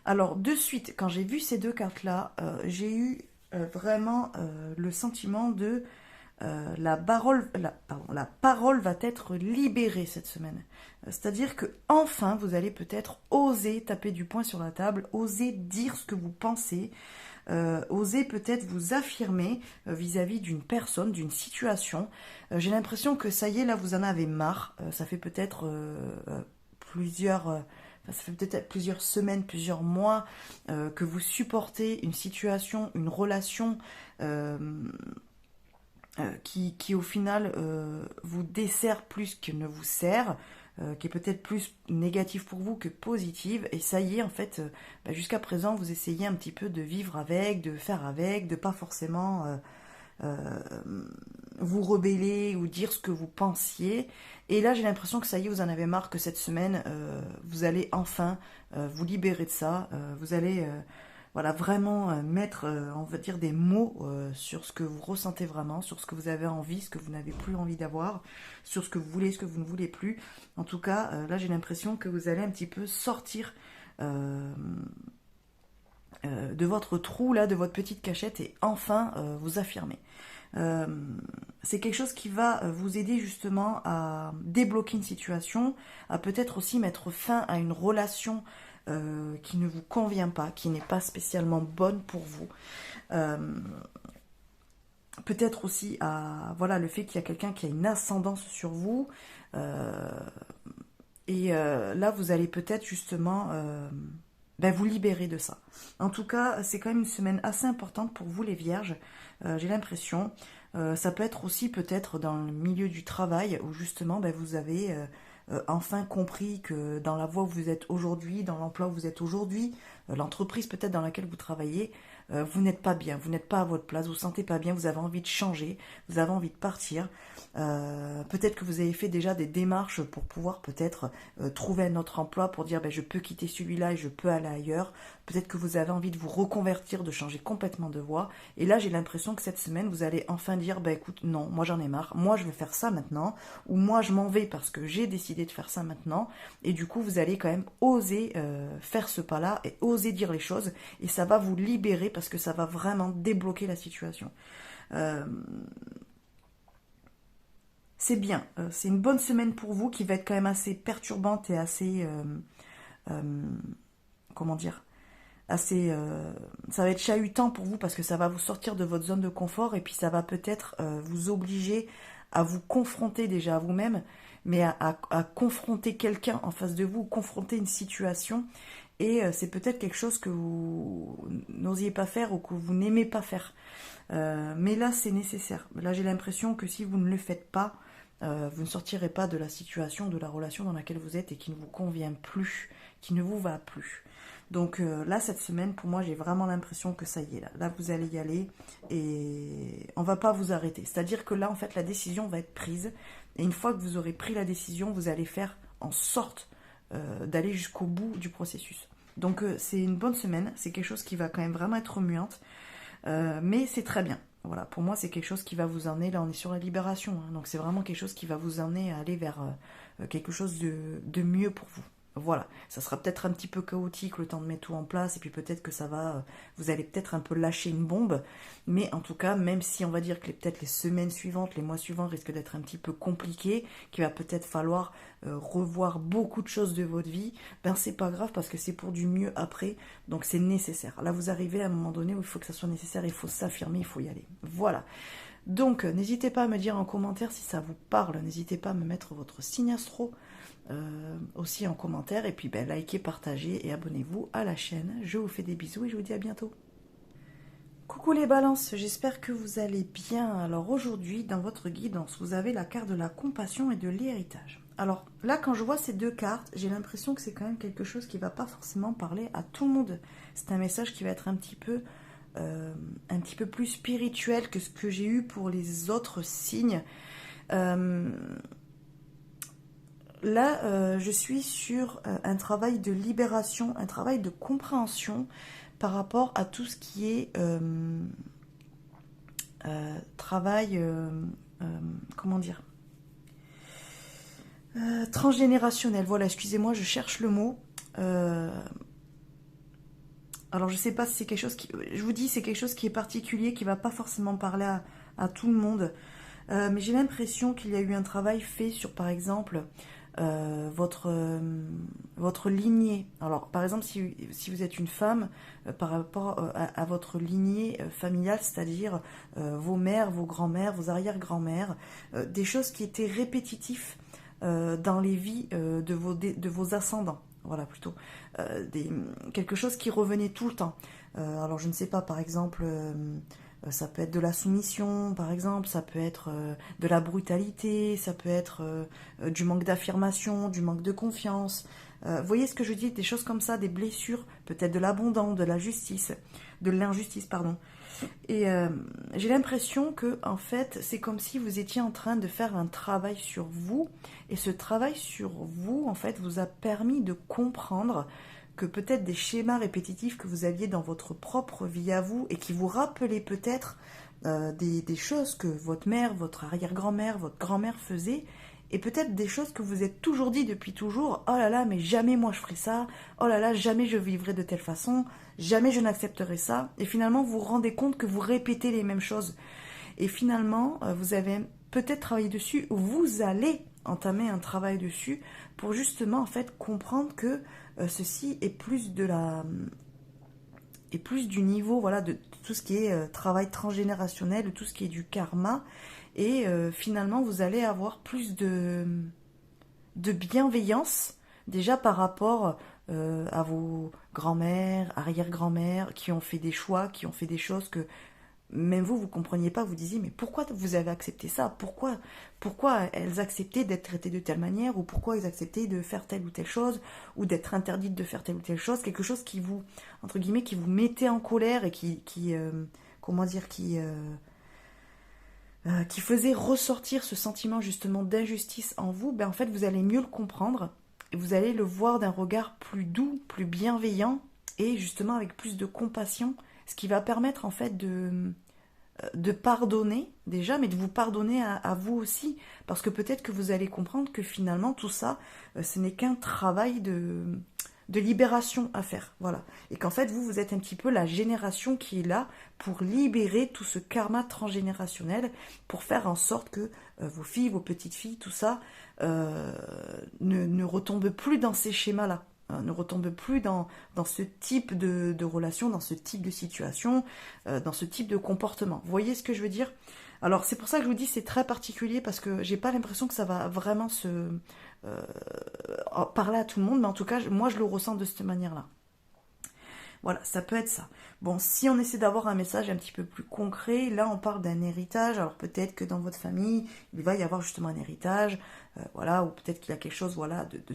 Alors de suite, quand j'ai vu ces deux cartes-là, j'ai eu vraiment le sentiment de la parole va être libérée cette semaine. C'est-à-dire que enfin, vous allez peut-être oser taper du poing sur la table, oser dire ce que vous pensez, oser peut-être vous affirmer vis-à-vis d'une personne, d'une situation. J'ai l'impression que ça y est, là, vous en avez marre. Ça fait peut-être plusieurs semaines, plusieurs mois que vous supportez une situation, une relation qui au final vous dessert plus que ne vous sert, qui est peut-être plus négative pour vous que positive, et ça y est, en fait, jusqu'à présent, vous essayez un petit peu de vivre avec, de faire avec, de pas forcément vous rebeller ou dire ce que vous pensiez. Et là, j'ai l'impression que ça y est, vous en avez marre, que cette semaine, vous allez enfin vous libérer de ça. Vous allez voilà, vraiment mettre, on va dire, des mots sur ce que vous ressentez vraiment, sur ce que vous avez envie, ce que vous n'avez plus envie d'avoir, sur ce que vous voulez, ce que vous ne voulez plus. En tout cas, là, j'ai l'impression que vous allez un petit peu sortir de votre trou, là, de votre petite cachette et enfin vous affirmer. C'est quelque chose qui va vous aider justement à débloquer une situation, à peut-être aussi mettre fin à une relation qui ne vous convient pas, qui n'est pas spécialement bonne pour vous. Peut-être aussi à voilà, le fait qu'il y a quelqu'un qui a une ascendance sur vous. Là, vous allez peut-être justement vous libérer de ça. En tout cas, c'est quand même une semaine assez importante pour vous les vierges, j'ai l'impression. Ça peut être aussi peut-être dans le milieu du travail où justement vous avez enfin compris que dans la voie où vous êtes aujourd'hui, dans l'emploi où vous êtes aujourd'hui, l'entreprise peut-être dans laquelle vous travaillez, vous n'êtes pas bien, vous n'êtes pas à votre place, vous ne vous sentez pas bien, vous avez envie de changer, vous avez envie de partir. Peut-être que vous avez fait déjà des démarches pour pouvoir peut-être trouver un autre emploi, pour dire je peux quitter celui-là et je peux aller ailleurs. Peut-être que vous avez envie de vous reconvertir, de changer complètement de voie. Et là, j'ai l'impression que cette semaine, vous allez enfin dire écoute, non, moi j'en ai marre, moi je veux faire ça maintenant, ou moi je m'en vais parce que j'ai décidé de faire ça maintenant. Et du coup, vous allez quand même oser faire ce pas-là et oser dire les choses. Et ça va vous libérer parce que ça va vraiment débloquer la situation. C'est bien, c'est une bonne semaine pour vous qui va être quand même assez perturbante et assez, comment dire, assez, ça va être chahutant pour vous parce que ça va vous sortir de votre zone de confort et puis ça va peut-être vous obliger à vous confronter déjà à vous-même, mais à confronter quelqu'un en face de vous, confronter une situation. Et c'est peut-être quelque chose que vous n'osiez pas faire ou que vous n'aimez pas faire. Mais là, c'est nécessaire. Là, j'ai l'impression que si vous ne le faites pas, vous ne sortirez pas de la situation, de la relation dans laquelle vous êtes et qui ne vous convient plus, qui ne vous va plus. Donc là, cette semaine, pour moi, j'ai vraiment l'impression que ça y est, là, vous allez y aller et on va pas vous arrêter. C'est-à-dire que là, en fait, la décision va être prise et une fois que vous aurez pris la décision, vous allez faire en sorte d'aller jusqu'au bout du processus. Donc c'est une bonne semaine, c'est quelque chose qui va quand même vraiment être remuante, mais c'est très bien. Voilà, pour moi, c'est quelque chose qui va vous emmener, là on est sur la libération, hein, donc c'est vraiment quelque chose qui va vous emmener à aller vers quelque chose de mieux pour vous. Voilà, ça sera peut-être un petit peu chaotique le temps de mettre tout en place, et puis peut-être que ça va, vous allez peut-être un peu lâcher une bombe, mais en tout cas, même si on va dire que peut-être les semaines suivantes, les mois suivants risquent d'être un petit peu compliqués, qu'il va peut-être falloir revoir beaucoup de choses de votre vie, c'est pas grave parce que c'est pour du mieux après, donc c'est nécessaire. Là, vous arrivez à un moment donné où il faut que ça soit nécessaire, il faut s'affirmer, il faut y aller. Voilà. Donc, n'hésitez pas à me dire en commentaire si ça vous parle. N'hésitez pas à me mettre votre signe astro aussi en commentaire. Et puis, ben, likez, partagez et abonnez-vous à la chaîne. Je vous fais des bisous et je vous dis à bientôt. Coucou les balances, j'espère que vous allez bien. Alors aujourd'hui, dans votre guidance, vous avez la carte de la compassion et de l'héritage. Alors là, quand je vois ces deux cartes, j'ai l'impression que c'est quand même quelque chose qui ne va pas forcément parler à tout le monde. C'est un message qui va être un petit peu plus spirituel que ce que j'ai eu pour les autres signes. Là, je suis sur un travail de libération, un travail de compréhension par rapport à tout ce qui est travail, comment dire, transgénérationnel. Voilà, excusez-moi, je cherche le mot. Alors, je sais pas si c'est quelque chose qui... Je vous dis, c'est quelque chose qui est particulier, qui va pas forcément parler à tout le monde. Mais j'ai l'impression qu'il y a eu un travail fait sur, par exemple, votre lignée. Alors, par exemple, si vous êtes une femme, par rapport à votre lignée familiale, c'est-à-dire vos mères, vos grands-mères, vos arrière-grands-mères, des choses qui étaient répétitives dans les vies de vos ascendants. Voilà, plutôt. Quelque chose qui revenait tout le temps. Alors, je ne sais pas, par exemple... ça peut être de la soumission, par exemple, ça peut être de la brutalité, ça peut être du manque d'affirmation, du manque de confiance. Vous voyez ce que je dis, des choses comme ça, des blessures, peut-être de l'abondance, de la justice, de l'injustice, pardon. Et j'ai l'impression que, en fait, c'est comme si vous étiez en train de faire un travail sur vous, et ce travail sur vous, en fait, vous a permis de comprendre que peut-être des schémas répétitifs que vous aviez dans votre propre vie à vous et qui vous rappelaient peut-être des choses que votre mère, votre arrière-grand-mère, votre grand-mère faisait, et peut-être des choses que vous êtes toujours dit depuis toujours. Oh là là, mais jamais moi je ferai ça. Oh là là, jamais je vivrai de telle façon. Jamais je n'accepterai ça. Et finalement, vous vous rendez compte que vous répétez les mêmes choses. Et finalement, vous avez peut-être travaillé dessus. Vous allez entamer un travail dessus pour justement en fait comprendre que ceci est plus du niveau, voilà, de tout ce qui est travail transgénérationnel, de tout ce qui est du karma. Et finalement, vous allez avoir plus de bienveillance, déjà par rapport à vos grands-mères, arrière-grand-mères, qui ont fait des choix, qui ont fait des choses que même vous, vous ne compreniez pas, vous disiez, mais pourquoi vous avez accepté ça? Pourquoi elles acceptaient d'être traitées de telle manière? Ou pourquoi elles acceptaient de faire telle ou telle chose? Ou d'être interdites de faire telle ou telle chose? Quelque chose qui vous, entre guillemets, qui vous mettait en colère et comment dire, qui faisait ressortir ce sentiment justement d'injustice en vous, ben en fait vous allez mieux le comprendre et vous allez le voir d'un regard plus doux, plus bienveillant et justement avec plus de compassion, ce qui va permettre en fait de pardonner déjà, mais de vous pardonner à vous aussi, parce que peut-être que vous allez comprendre que finalement tout ça, ce n'est qu'un travail de libération à faire, voilà. Et qu'en fait, vous êtes un petit peu la génération qui est là pour libérer tout ce karma transgénérationnel, pour faire en sorte que vos filles, vos petites filles, tout ça, ne retombe plus dans ces schémas-là, hein, ne retombe plus dans ce type de relation, dans ce type de situation, dans ce type de comportement. Vous voyez ce que je veux dire? Alors c'est pour ça que je vous dis c'est très particulier parce que j'ai pas l'impression que ça va vraiment euh, parler à tout le monde, mais en tout cas moi je le ressens de cette manière-là. Voilà, ça peut être ça. Bon, si on essaie d'avoir un message un petit peu plus concret, là on parle d'un héritage, alors peut-être que dans votre famille, il va y avoir justement un héritage, voilà, ou peut-être qu'il y a quelque chose, voilà, de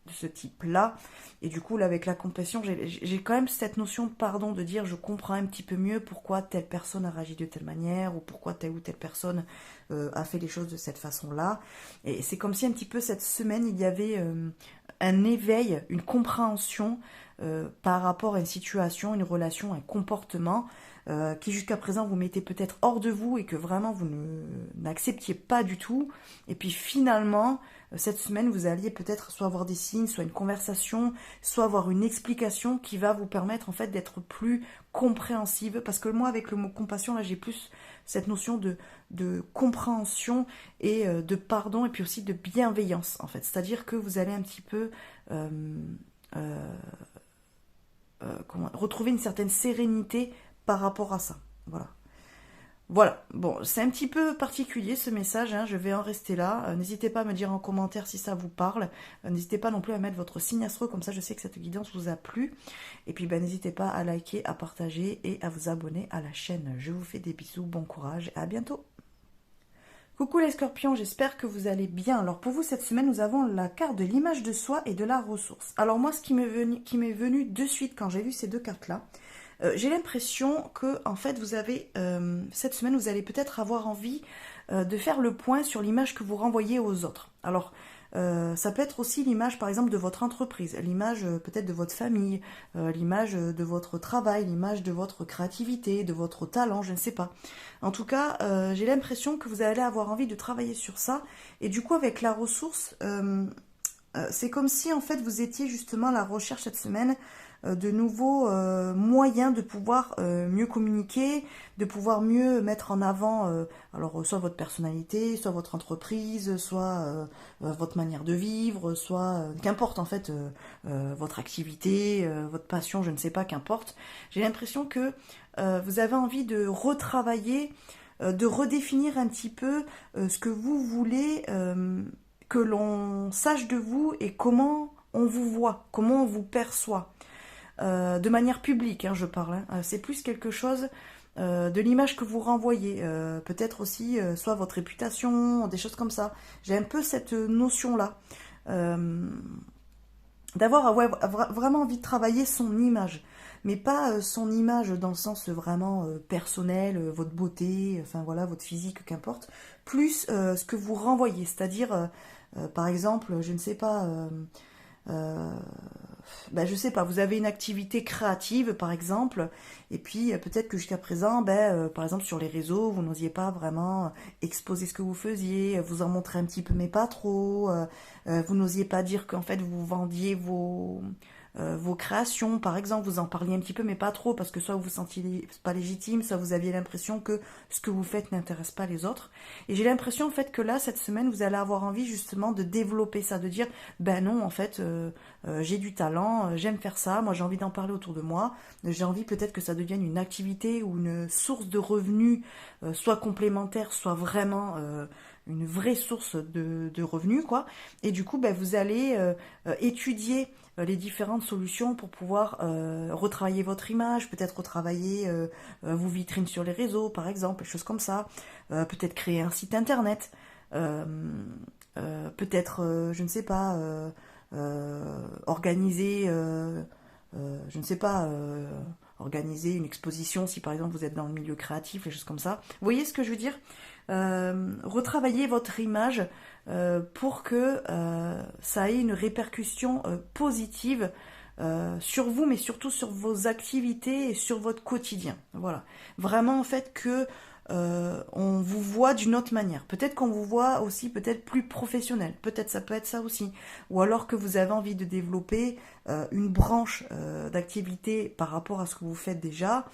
ce type-là. Et du coup, là, avec la compassion, j'ai quand même cette notion de pardon, de dire je comprends un petit peu mieux pourquoi telle personne a réagi de telle manière, ou pourquoi telle ou telle personne a fait les choses de cette façon-là. Et c'est comme si un petit peu cette semaine, il y avait un éveil, une compréhension par rapport à une situation, une relation, un comportement qui jusqu'à présent vous mettez peut-être hors de vous et que vraiment vous n'acceptiez pas du tout. Et puis finalement, cette semaine, vous alliez peut-être soit avoir des signes, soit une conversation, soit avoir une explication qui va vous permettre en fait d'être plus compréhensive. Parce que moi, avec le mot compassion, là, j'ai plus cette notion de compréhension et de pardon et puis aussi de bienveillance en fait. C'est-à-dire que vous allez un petit peu retrouver une certaine sérénité par rapport à ça. Voilà. Voilà, bon, c'est un petit peu particulier ce message, hein, je vais en rester là. N'hésitez pas à me dire en commentaire si ça vous parle. N'hésitez pas non plus à mettre votre signe astro, comme ça je sais que cette guidance vous a plu. Et puis ben, n'hésitez pas à liker, à partager et à vous abonner à la chaîne. Je vous fais des bisous, bon courage et à bientôt. Coucou les scorpions, j'espère que vous allez bien. Alors pour vous cette semaine, nous avons la carte de l'image de soi et de la ressource. Alors moi, ce qui m'est venu de suite quand j'ai vu ces deux cartes-là, j'ai l'impression que en fait vous avez cette semaine vous allez peut-être avoir envie de faire le point sur l'image que vous renvoyez aux autres. Alors ça peut être aussi l'image par exemple de votre entreprise, l'image peut-être de votre famille, l'image de votre travail, l'image de votre créativité, de votre talent, je ne sais pas. En tout cas, j'ai l'impression que vous allez avoir envie de travailler sur ça et du coup avec la ressource, c'est comme si en fait vous étiez justement à la recherche cette semaine de nouveaux moyens de pouvoir mieux communiquer, de pouvoir mieux mettre en avant alors soit votre personnalité, soit votre entreprise, soit votre manière de vivre, soit qu'importe en fait votre activité, votre passion, je ne sais pas, qu'importe. J'ai l'impression que vous avez envie de retravailler, de redéfinir un petit peu ce que vous voulez que l'on sache de vous et comment on vous voit, comment on vous perçoit. De manière publique, hein, je parle. Hein. C'est plus quelque chose de l'image que vous renvoyez. Peut-être aussi soit votre réputation, des choses comme ça. J'ai un peu cette notion-là. D'avoir ouais, vraiment envie de travailler son image. Mais pas son image dans le sens vraiment personnel, votre beauté, enfin voilà, votre physique, qu'importe. Plus ce que vous renvoyez. C'est-à-dire, par exemple, je ne sais pas... ben, je sais pas, vous avez une activité créative par exemple, et puis peut-être que jusqu'à présent, par exemple sur les réseaux, vous n'osiez pas vraiment exposer ce que vous faisiez, vous en montrer un petit peu mais pas trop, vous n'osiez pas dire qu'en fait vous vendiez vos créations, par exemple, vous en parliez un petit peu, mais pas trop, parce que soit vous vous sentiez pas légitime, soit vous aviez l'impression que ce que vous faites n'intéresse pas les autres. Et j'ai l'impression, en fait, que là, cette semaine, vous allez avoir envie, justement, de développer ça, de dire, ben non, en fait, j'ai du talent, j'aime faire ça, moi j'ai envie d'en parler autour de moi, j'ai envie peut-être que ça devienne une activité ou une source de revenus, soit complémentaire, soit vraiment... une vraie source de revenus, quoi. Et du coup, ben, vous allez étudier les différentes solutions pour pouvoir retravailler votre image, peut-être retravailler vos vitrines sur les réseaux, par exemple, des choses comme ça. Peut-être créer un site internet. Peut-être, je ne sais pas, organiser, je ne sais pas, organiser une exposition si par exemple vous êtes dans le milieu créatif, des choses comme ça. Vous voyez ce que je veux dire? Retravailler votre image pour que ça ait une répercussion positive sur vous, mais surtout sur vos activités et sur votre quotidien. Voilà. Vraiment, en fait, que on vous voit d'une autre manière. Peut-être qu'on vous voit aussi peut-être plus professionnel. Peut-être ça peut être ça aussi. Ou alors que vous avez envie de développer une branche d'activité par rapport à ce que vous faites déjà.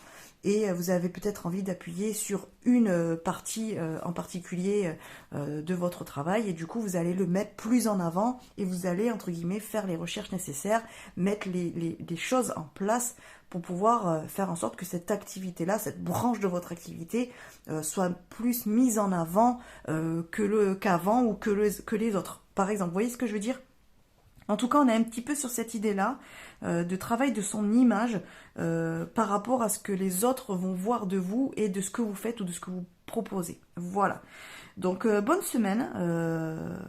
Et vous avez peut-être envie d'appuyer sur une partie en particulier de votre travail et du coup vous allez le mettre plus en avant et vous allez entre guillemets faire les recherches nécessaires, mettre les choses en place pour pouvoir faire en sorte que cette activité-là, cette branche de votre activité soit plus mise en avant qu'avant ou que les autres. Par exemple, vous voyez ce que je veux dire ? En tout cas, on est un petit peu sur cette idée-là de travail de son image par rapport à ce que les autres vont voir de vous et de ce que vous faites ou de ce que vous proposez. Voilà. Donc bonne semaine.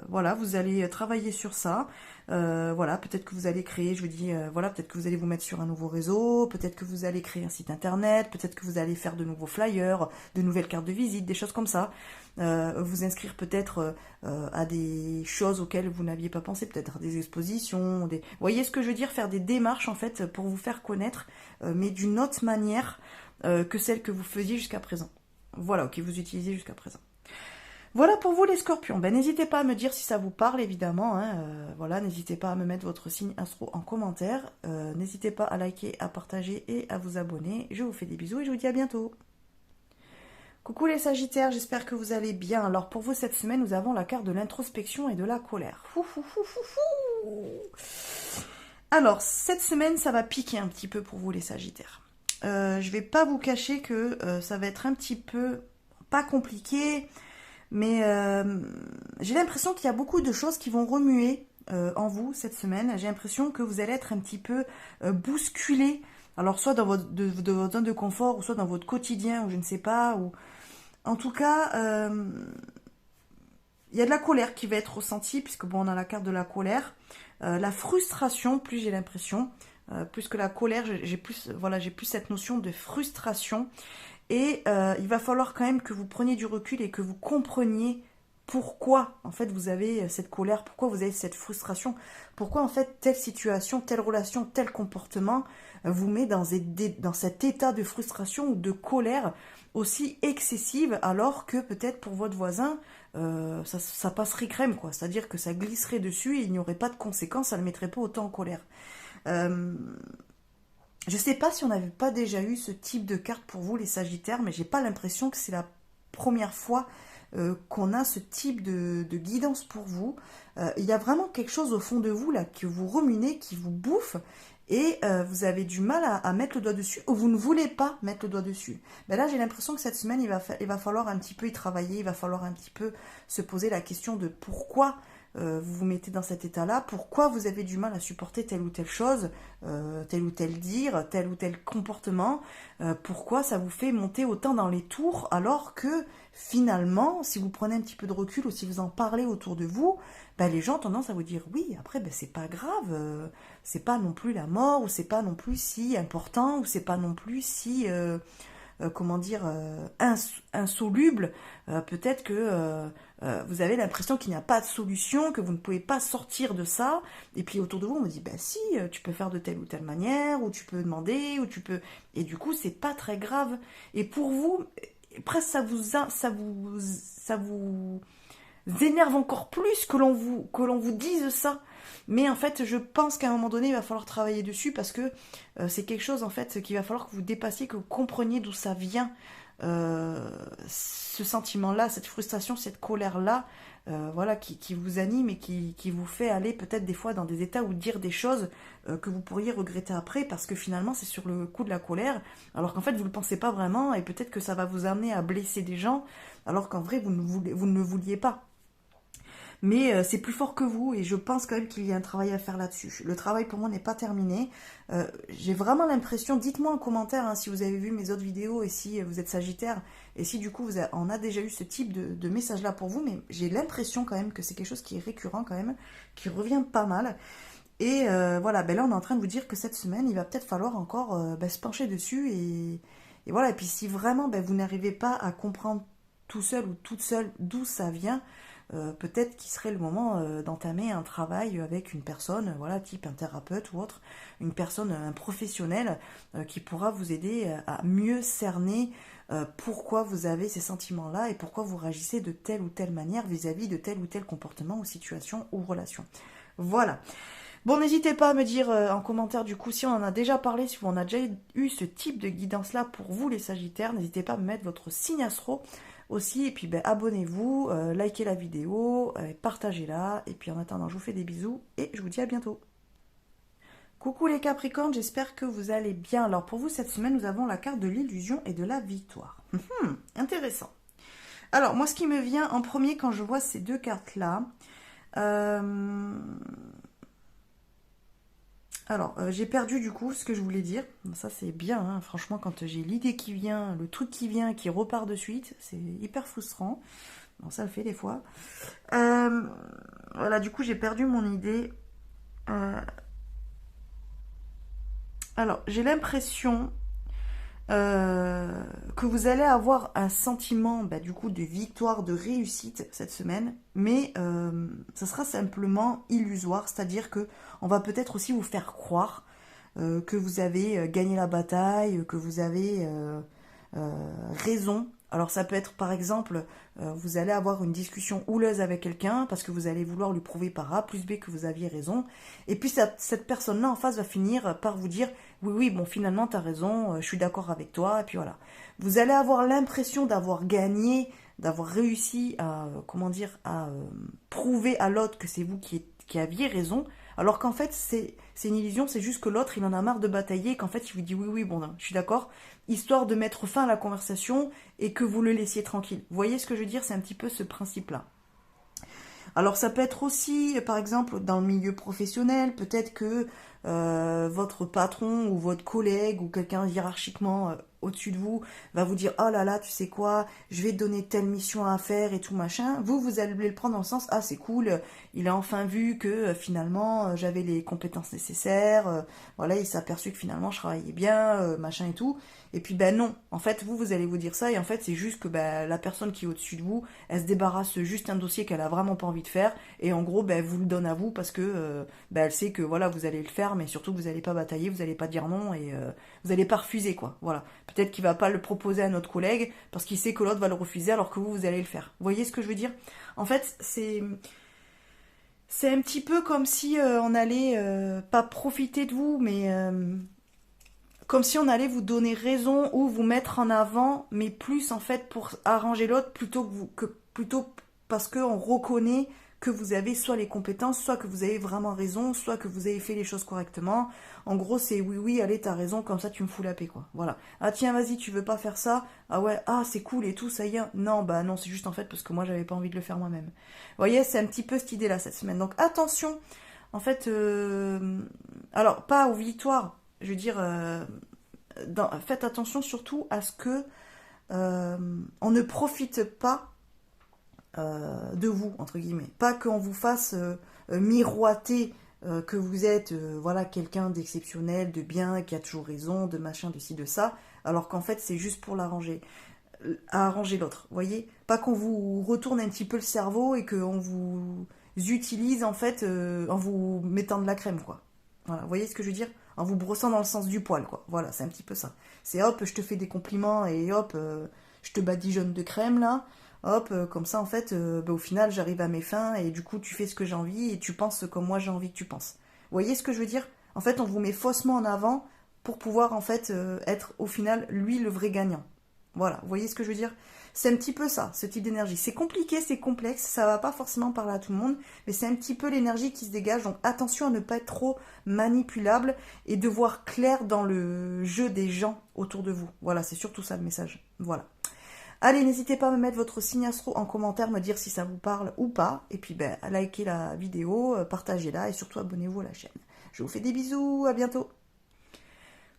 Voilà, vous allez travailler sur ça. Voilà, peut-être que vous allez créer, je vous dis, voilà, peut-être que vous allez vous mettre sur un nouveau réseau, peut-être que vous allez créer un site internet, peut-être que vous allez faire de nouveaux flyers, de nouvelles cartes de visite, des choses comme ça. Vous inscrire peut-être à des choses auxquelles vous n'aviez pas pensé, peut-être des expositions, des... Vous voyez ce que je veux dire, faire des démarches en fait pour vous faire connaître, mais d'une autre manière que celle que vous faisiez jusqu'à présent. Voilà, que vous utilisiez jusqu'à présent. Voilà pour vous les scorpions. Ben, n'hésitez pas à me dire si ça vous parle, évidemment. Hein. Voilà, n'hésitez pas à me mettre votre signe astro en commentaire. N'hésitez pas à liker, à partager et à vous abonner. Je vous fais des bisous et je vous dis à bientôt. Coucou les sagittaires, j'espère que vous allez bien. Alors pour vous cette semaine, nous avons la carte de l'introspection et de la colère. Alors cette semaine, ça va piquer un petit peu pour vous les sagittaires. Je vais pas vous cacher que ça va être un petit peu... pas compliqué, mais j'ai l'impression qu'il y a beaucoup de choses qui vont remuer en vous cette semaine. J'ai l'impression que vous allez être un petit peu bousculé, alors soit dans de votre zone de confort, ou soit dans votre quotidien, ou je ne sais pas, ou en tout cas, il y a de la colère qui va être ressentie, puisque bon, on a la carte de la colère, la frustration, plus j'ai l'impression, plus que la colère, j'ai plus, voilà, j'ai plus cette notion de frustration. Et il va falloir quand même que vous preniez du recul et que vous compreniez pourquoi en fait vous avez cette colère, pourquoi vous avez cette frustration, pourquoi en fait telle situation, telle relation, tel comportement vous met dans cet état de frustration ou de colère aussi excessive, alors que peut-être pour votre voisin ça passerait crème, quoi. C'est-à-dire que ça glisserait dessus et il n'y aurait pas de conséquences, ça ne le mettrait pas autant en colère. Je sais pas si on n'avait pas déjà eu ce type de carte pour vous, les Sagittaires, mais j'ai pas l'impression que c'est la première fois qu'on a ce type de guidance pour vous. Il y a vraiment quelque chose au fond de vous là que vous ruminez, qui vous bouffe, et vous avez du mal à mettre le doigt dessus, ou vous ne voulez pas mettre le doigt dessus. Ben là, j'ai l'impression que cette semaine, il va falloir un petit peu y travailler, il va falloir un petit peu se poser la question de pourquoi vous vous mettez dans cet état-là, pourquoi vous avez du mal à supporter telle ou telle chose, tel ou tel dire, tel ou tel comportement, pourquoi ça vous fait monter autant dans les tours, alors que finalement, si vous prenez un petit peu de recul ou si vous en parlez autour de vous, ben les gens ont tendance à vous dire oui, après ben c'est pas grave, c'est pas non plus la mort, ou c'est pas non plus si important, ou c'est pas non plus si comment dire, insoluble. Peut-être que vous avez l'impression qu'il n'y a pas de solution, que vous ne pouvez pas sortir de ça. Et puis autour de vous, on me dit, bah si, tu peux faire de telle ou telle manière, ou tu peux demander, ou tu peux... Et du coup, c'est pas très grave. Et pour vous, presque ça vous énerve encore plus que l'on vous dise ça. Mais en fait, je pense qu'à un moment donné, il va falloir travailler dessus, parce que c'est quelque chose en fait qu'il va falloir que vous dépassiez, que vous compreniez d'où ça vient, ce sentiment-là, cette frustration, cette colère-là, voilà, qui vous anime et qui vous fait aller peut-être des fois dans des états ou dire des choses que vous pourriez regretter après, parce que finalement c'est sur le coup de la colère, alors qu'en fait vous ne le pensez pas vraiment, et peut-être que ça va vous amener à blesser des gens, alors qu'en vrai vous ne le vouliez pas. Mais c'est plus fort que vous, et je pense quand même qu'il y a un travail à faire là-dessus. Le travail pour moi n'est pas terminé. J'ai vraiment l'impression, dites-moi en commentaire si vous avez vu mes autres vidéos et si vous êtes Sagittaire, et si du coup on a déjà eu ce type de message-là pour vous, mais j'ai l'impression quand même que c'est quelque chose qui est récurrent quand même, qui revient pas mal. Et voilà, ben là on est en train de vous dire que cette semaine, il va peut-être falloir encore se pencher dessus, et voilà. Et puis si vraiment vous n'arrivez pas à comprendre tout seul ou toute seule d'où ça vient, peut-être qu'il serait le moment d'entamer un travail avec une personne, voilà, type un thérapeute ou autre, une personne, un professionnel qui pourra vous aider à mieux cerner pourquoi vous avez ces sentiments-là et pourquoi vous réagissez de telle ou telle manière vis-à-vis de tel ou tel comportement ou situation ou relation. Voilà. Bon, n'hésitez pas à me dire en commentaire du coup si on en a déjà parlé, si on a déjà eu ce type de guidance-là pour vous les Sagittaires. N'hésitez pas à me mettre votre signe astro aussi, et puis abonnez-vous, likez la vidéo, partagez-la, et puis en attendant je vous fais des bisous et je vous dis à bientôt. Coucou les Capricornes, j'espère que vous allez bien. Alors pour vous cette semaine nous avons la carte de l'illusion et de la victoire. Intéressant. Alors moi ce qui me vient en premier quand je vois ces deux cartes là, alors, j'ai perdu du coup ce que je voulais dire. Ça c'est bien, hein. Franchement, quand j'ai l'idée qui vient, le truc qui vient, qui repart de suite, c'est hyper frustrant. Bon, ça le fait des fois. Voilà, du coup j'ai perdu mon idée. Alors, j'ai l'impression que vous allez avoir un sentiment du coup de victoire, de réussite cette semaine, mais ça sera simplement illusoire, c'est-à-dire que on va peut-être aussi vous faire croire que vous avez gagné la bataille, que vous avez raison. Alors ça peut être par exemple, vous allez avoir une discussion houleuse avec quelqu'un parce que vous allez vouloir lui prouver par A plus B que vous aviez raison. Et puis cette personne-là en face va finir par vous dire oui, oui, bon finalement t'as raison, je suis d'accord avec toi. Et puis voilà. Vous allez avoir l'impression d'avoir gagné, d'avoir réussi à, comment dire, à prouver à l'autre que c'est vous aviez raison, alors qu'en fait c'est une illusion, c'est juste que l'autre il en a marre de batailler et qu'en fait il vous dit oui oui bon je suis d'accord, histoire de mettre fin à la conversation et que vous le laissiez tranquille. Vous voyez ce que je veux dire, c'est un petit peu ce principe-là. Alors ça peut être aussi, par exemple, dans le milieu professionnel, peut-être que votre patron ou votre collègue ou quelqu'un hiérarchiquement au-dessus de vous va vous dire oh là là, tu sais quoi, je vais te donner telle mission à faire et tout machin. Vous allez le prendre dans le sens ah c'est cool, il a enfin vu que finalement j'avais les compétences nécessaires, voilà, il s'est aperçu que finalement je travaillais bien, machin et tout. Et puis ben non, en fait vous allez vous dire ça et en fait c'est juste que ben, la personne qui est au-dessus de vous, elle se débarrasse juste un dossier qu'elle a vraiment pas envie de faire et en gros ben vous le donne à vous parce que ben, elle sait que voilà vous allez le faire mais surtout que vous n'allez pas batailler, vous n'allez pas dire non et vous n'allez pas refuser quoi. Voilà. Peut-être qu'il va pas le proposer à notre collègue parce qu'il sait que l'autre va le refuser alors que vous allez le faire. Vous voyez ce que je veux dire? En fait c'est un petit peu comme si on allait pas profiter de vous mais comme si on allait vous donner raison ou vous mettre en avant, mais plus en fait pour arranger l'autre plutôt parce qu'on reconnaît que vous avez soit les compétences, soit que vous avez vraiment raison, soit que vous avez fait les choses correctement. En gros, c'est oui, oui, allez, t'as raison, comme ça tu me fous la paix, quoi. Voilà. Ah tiens, vas-y, tu veux pas faire ça? Ah ouais, ah c'est cool et tout, ça y est. Non, bah non, c'est juste en fait parce que moi j'avais pas envie de le faire moi-même. Vous voyez, c'est un petit peu cette idée-là cette semaine. Donc attention, en fait, alors pas aux victoires, je veux dire, faites attention surtout à ce que on ne profite pas de vous, entre guillemets. Pas qu'on vous fasse miroiter que vous êtes voilà, quelqu'un d'exceptionnel, de bien, qui a toujours raison, de machin, de ci, de ça, alors qu'en fait c'est juste pour arranger l'autre, vous voyez. Pas qu'on vous retourne un petit peu le cerveau et qu'on vous utilise en fait en vous mettant de la crème, quoi. Voilà, vous voyez ce que je veux dire? En vous brossant dans le sens du poil, quoi. Voilà, c'est un petit peu ça. C'est hop, je te fais des compliments et hop, je te badigeonne de crème là. Hop, comme ça en fait, au final j'arrive à mes fins et du coup tu fais ce que j'ai envie et tu penses comme moi j'ai envie que tu penses. Vous voyez ce que je veux dire? En fait, on vous met faussement en avant pour pouvoir en fait être au final lui le vrai gagnant. Voilà, vous voyez ce que je veux dire? C'est un petit peu ça, ce type d'énergie. C'est compliqué, c'est complexe, ça va pas forcément parler à tout le monde, mais c'est un petit peu l'énergie qui se dégage. Donc attention à ne pas être trop manipulable et de voir clair dans le jeu des gens autour de vous. Voilà, c'est surtout ça le message. Voilà. Allez, n'hésitez pas à me mettre votre signe astro en commentaire, me dire si ça vous parle ou pas. Et puis, ben, likez la vidéo, partagez-la et surtout abonnez-vous à la chaîne. Je vous fais des bisous, à bientôt.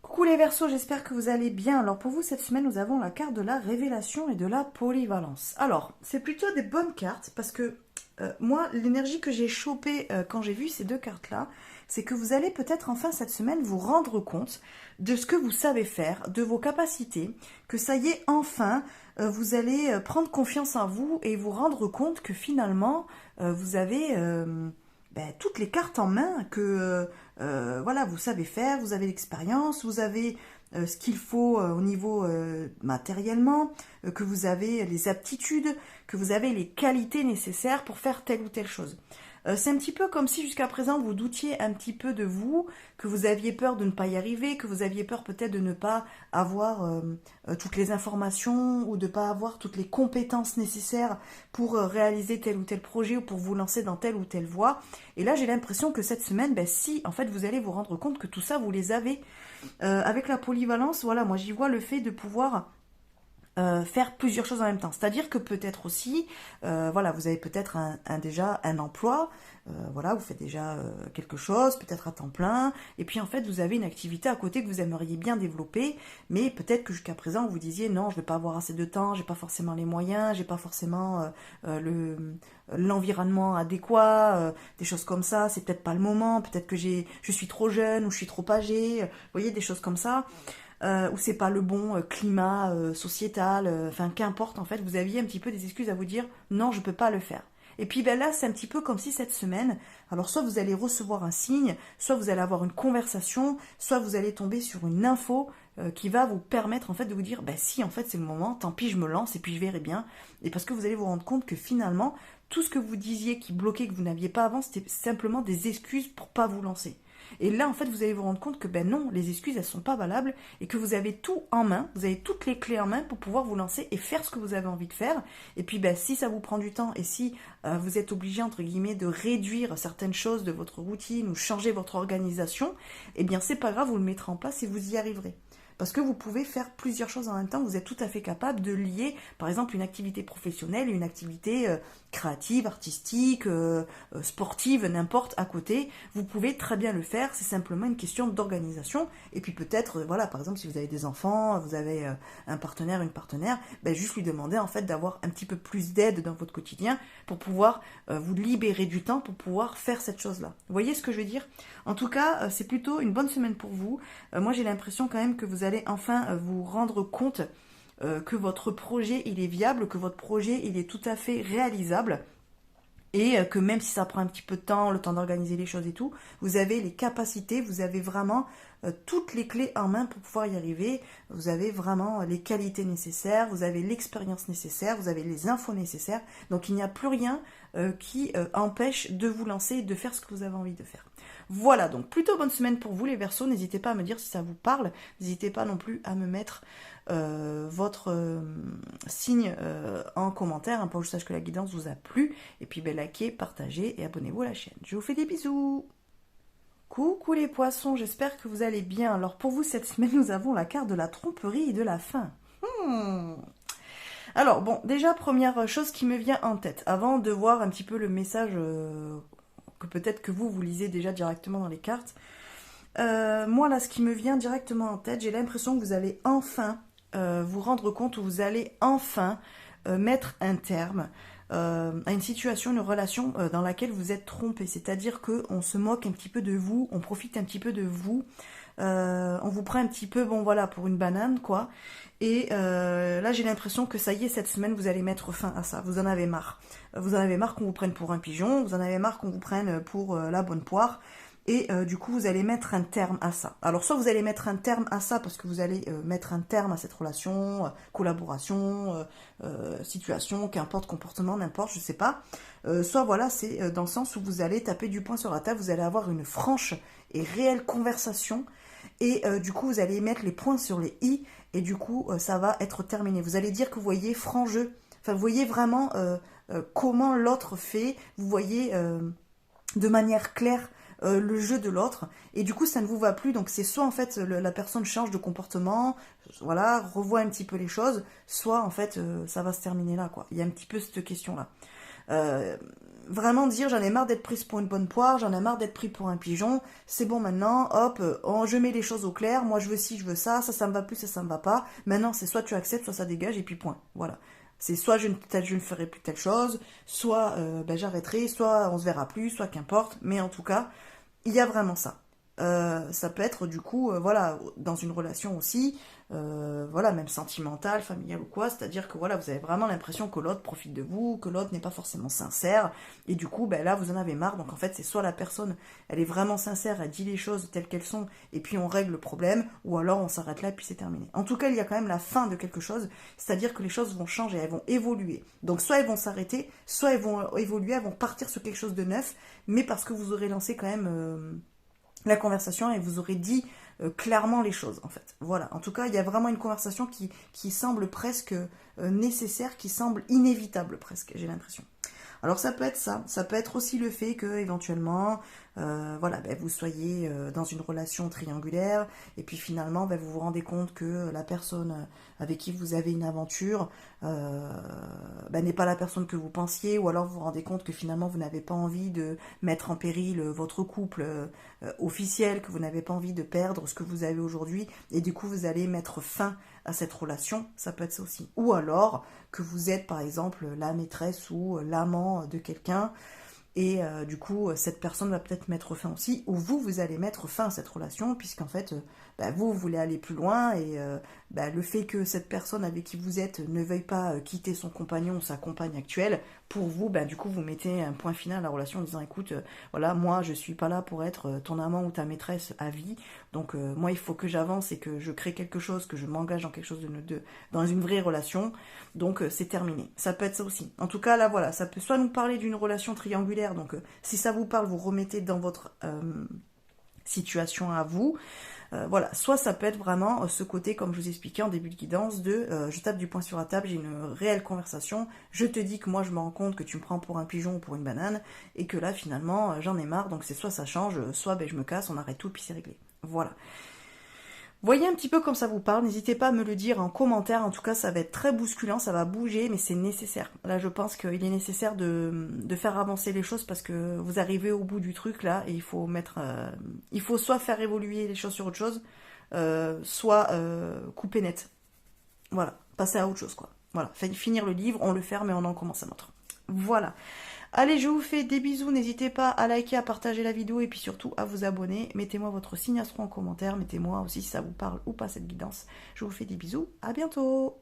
Coucou les Verseaux, j'espère que vous allez bien. Alors pour vous, cette semaine, nous avons la carte de la révélation et de la polyvalence. Alors, c'est plutôt des bonnes cartes parce que moi, l'énergie que j'ai chopée quand j'ai vu ces deux cartes-là, c'est que vous allez peut-être enfin cette semaine vous rendre compte de ce que vous savez faire, de vos capacités, que ça y est, enfin, vous allez prendre confiance en vous et vous rendre compte que finalement, vous avez toutes les cartes en main, que voilà, vous savez faire, vous avez l'expérience, vous avez ce qu'il faut au niveau matériellement, que vous avez les aptitudes, que vous avez les qualités nécessaires pour faire telle ou telle chose. C'est un petit peu comme si jusqu'à présent vous doutiez un petit peu de vous, que vous aviez peur de ne pas y arriver, que vous aviez peur peut-être de ne pas avoir toutes les informations ou de ne pas avoir toutes les compétences nécessaires pour réaliser tel ou tel projet ou pour vous lancer dans telle ou telle voie. Et là j'ai l'impression que cette semaine, si en fait vous allez vous rendre compte que tout ça vous les avez. Avec la polyvalence, voilà, moi j'y vois le fait de pouvoir faire plusieurs choses en même temps. C'est-à-dire que peut-être aussi, voilà, vous avez peut-être déjà un emploi, voilà, vous faites déjà quelque chose, peut-être à temps plein, et puis en fait vous avez une activité à côté que vous aimeriez bien développer, mais peut-être que jusqu'à présent vous disiez non, je vais pas avoir assez de temps, j'ai pas forcément les moyens, j'ai pas forcément l'environnement adéquat, des choses comme ça, c'est peut-être pas le moment, peut-être que je suis trop jeune ou je suis trop âgée, vous voyez, des choses comme ça. Ou c'est pas le bon climat sociétal, enfin qu'importe en fait, vous aviez un petit peu des excuses à vous dire non, je peux pas le faire. Et puis ben là, c'est un petit peu comme si cette semaine, alors soit vous allez recevoir un signe, soit vous allez avoir une conversation, soit vous allez tomber sur une info qui va vous permettre en fait de vous dire ben si en fait c'est le moment, tant pis je me lance et puis je verrai bien. Et parce que vous allez vous rendre compte que finalement tout ce que vous disiez qui bloquait, que vous n'aviez pas avant, c'était simplement des excuses pour pas vous lancer. Et là, en fait, vous allez vous rendre compte que ben non, les excuses, elles sont pas valables et que vous avez tout en main, vous avez toutes les clés en main pour pouvoir vous lancer et faire ce que vous avez envie de faire. Et puis, ben, si ça vous prend du temps et si vous êtes obligé, entre guillemets, de réduire certaines choses de votre routine ou changer votre organisation, eh bien, c'est pas grave, vous le mettrez en place et vous y arriverez. Parce que vous pouvez faire plusieurs choses en même temps, vous êtes tout à fait capable de lier, par exemple, une activité professionnelle, une activité créative, artistique, sportive, n'importe, à côté. Vous pouvez très bien le faire, c'est simplement une question d'organisation. Et puis peut-être, voilà, par exemple, si vous avez des enfants, vous avez un partenaire, une partenaire, ben, juste lui demander en fait d'avoir un petit peu plus d'aide dans votre quotidien pour pouvoir vous libérer du temps pour pouvoir faire cette chose-là. Vous voyez ce que je veux dire? En tout cas, c'est plutôt une bonne semaine pour vous. Moi, j'ai l'impression quand même que vous allez enfin vous rendre compte que votre projet, il est viable, que votre projet, il est tout à fait réalisable. Et que même si ça prend un petit peu de temps, le temps d'organiser les choses et tout, vous avez les capacités, vous avez vraiment toutes les clés en main pour pouvoir y arriver. Vous avez vraiment les qualités nécessaires, vous avez l'expérience nécessaire, vous avez les infos nécessaires. Donc il n'y a plus rien qui empêche de vous lancer et de faire ce que vous avez envie de faire. Voilà, donc plutôt bonne semaine pour vous les Verseaux. N'hésitez pas à me dire si ça vous parle. N'hésitez pas non plus à me mettre votre signe en commentaire pour que je sache que la guidance vous a plu. Et puis likez, partagez et abonnez-vous à la chaîne. Je vous fais des bisous. Coucou les poissons, j'espère que vous allez bien. Alors pour vous cette semaine nous avons la carte de la tromperie et de la fin. Alors bon, déjà première chose qui me vient en tête, avant de voir un petit peu le message que peut-être que vous lisez déjà directement dans les cartes. Moi là ce qui me vient directement en tête, j'ai l'impression que vous allez enfin vous rendre compte, ou vous allez enfin mettre un terme à une situation, une relation dans laquelle vous êtes trompé. C'est-à-dire qu'on se moque un petit peu de vous, on profite un petit peu de vous, on vous prend un petit peu, bon voilà, pour une banane, quoi. Et là, j'ai l'impression que ça y est, cette semaine, vous allez mettre fin à ça. Vous en avez marre. Vous en avez marre qu'on vous prenne pour un pigeon, vous en avez marre qu'on vous prenne pour la bonne poire. Et du coup, vous allez mettre un terme à ça. Alors, soit vous allez mettre un terme à ça parce que vous allez mettre un terme à cette relation, collaboration, situation, qu'importe, comportement, n'importe, je sais pas. Soit, voilà, c'est dans le sens où vous allez taper du poing sur la table, vous allez avoir une franche et réelle conversation. Et du coup, vous allez mettre les points sur les i. Et du coup, ça va être terminé. Vous allez dire que vous voyez franc jeu. Enfin, vous voyez vraiment comment l'autre fait. Vous voyez de manière claire le jeu de l'autre, et du coup ça ne vous va plus, donc c'est soit en fait la personne change de comportement, voilà, revoit un petit peu les choses, soit en fait ça va se terminer là, quoi. Il y a un petit peu cette question là. Vraiment dire j'en ai marre d'être prise pour une bonne poire, j'en ai marre d'être pris pour un pigeon, c'est bon maintenant, hop, je mets les choses au clair, moi je veux ci, je veux ça, ça me va plus, ça me va pas, maintenant c'est soit tu acceptes, soit ça dégage, et puis point, voilà. C'est soit je ne ferai plus telle chose, soit j'arrêterai, soit on se verra plus, soit qu'importe. Mais en tout cas, il y a vraiment ça. Ça peut être du coup, voilà, dans une relation aussi, voilà, même sentimentale, familiale ou quoi. C'est-à-dire que voilà, vous avez vraiment l'impression que l'autre profite de vous, que l'autre n'est pas forcément sincère. Et du coup, là, vous en avez marre. Donc en fait, c'est soit la personne, elle est vraiment sincère, elle dit les choses telles qu'elles sont, et puis on règle le problème, ou alors on s'arrête là et puis c'est terminé. En tout cas, il y a quand même la fin de quelque chose, c'est-à-dire que les choses vont changer, elles vont évoluer. Donc soit elles vont s'arrêter, soit elles vont évoluer, elles vont partir sur quelque chose de neuf, mais parce que vous aurez lancé quand même la conversation et vous aurez dit clairement les choses, en fait. Voilà, en tout cas, il y a vraiment une conversation qui semble presque nécessaire, qui semble inévitable presque, j'ai l'impression. Alors ça peut être ça peut être aussi le fait que éventuellement, voilà, vous soyez dans une relation triangulaire et puis finalement, vous vous rendez compte que la personne avec qui vous avez une aventure n'est pas la personne que vous pensiez, ou alors vous vous rendez compte que finalement vous n'avez pas envie de mettre en péril votre couple officiel, que vous n'avez pas envie de perdre ce que vous avez aujourd'hui, et du coup vous allez mettre fin à cette relation, ça peut être ça aussi. Ou alors que vous êtes par exemple la maîtresse ou l'amant de quelqu'un, et du coup cette personne va peut-être mettre fin aussi, ou vous allez mettre fin à cette relation, puisqu'en fait vous voulez aller plus loin, et le fait que cette personne avec qui vous êtes ne veuille pas quitter son compagnon ou sa compagne actuelle, pour vous, du coup vous mettez un point final à la relation en disant écoute, voilà, moi je suis pas là pour être ton amant ou ta maîtresse à vie, donc moi il faut que j'avance et que je crée quelque chose, que je m'engage dans quelque chose dans une vraie relation, donc c'est terminé. Ça peut être ça aussi. En tout cas là voilà, ça peut soit nous parler d'une relation triangulaire, donc si ça vous parle, vous remettez dans votre situation à vous. Voilà, soit ça peut être vraiment ce côté, comme je vous expliquais en début de guidance, de je tape du poing sur la table, j'ai une réelle conversation, je te dis que moi je me rends compte que tu me prends pour un pigeon ou pour une banane, et que là finalement j'en ai marre, donc c'est soit ça change, soit ben, je me casse, on arrête tout, puis c'est réglé. Voilà. Voyez un petit peu comme ça vous parle, n'hésitez pas à me le dire en commentaire, en tout cas ça va être très bousculant, ça va bouger, mais c'est nécessaire. Là je pense qu'il est nécessaire de faire avancer les choses parce que vous arrivez au bout du truc là et il faut mettre... il faut soit faire évoluer les choses sur autre chose, soit couper net. Voilà, passer à autre chose quoi. Voilà, finir le livre, on le ferme et on en commence un autre. Voilà. Allez, je vous fais des bisous, n'hésitez pas à liker, à partager la vidéo et puis surtout à vous abonner. Mettez-moi votre signe astro en commentaire, mettez-moi aussi si ça vous parle ou pas cette guidance. Je vous fais des bisous, à bientôt.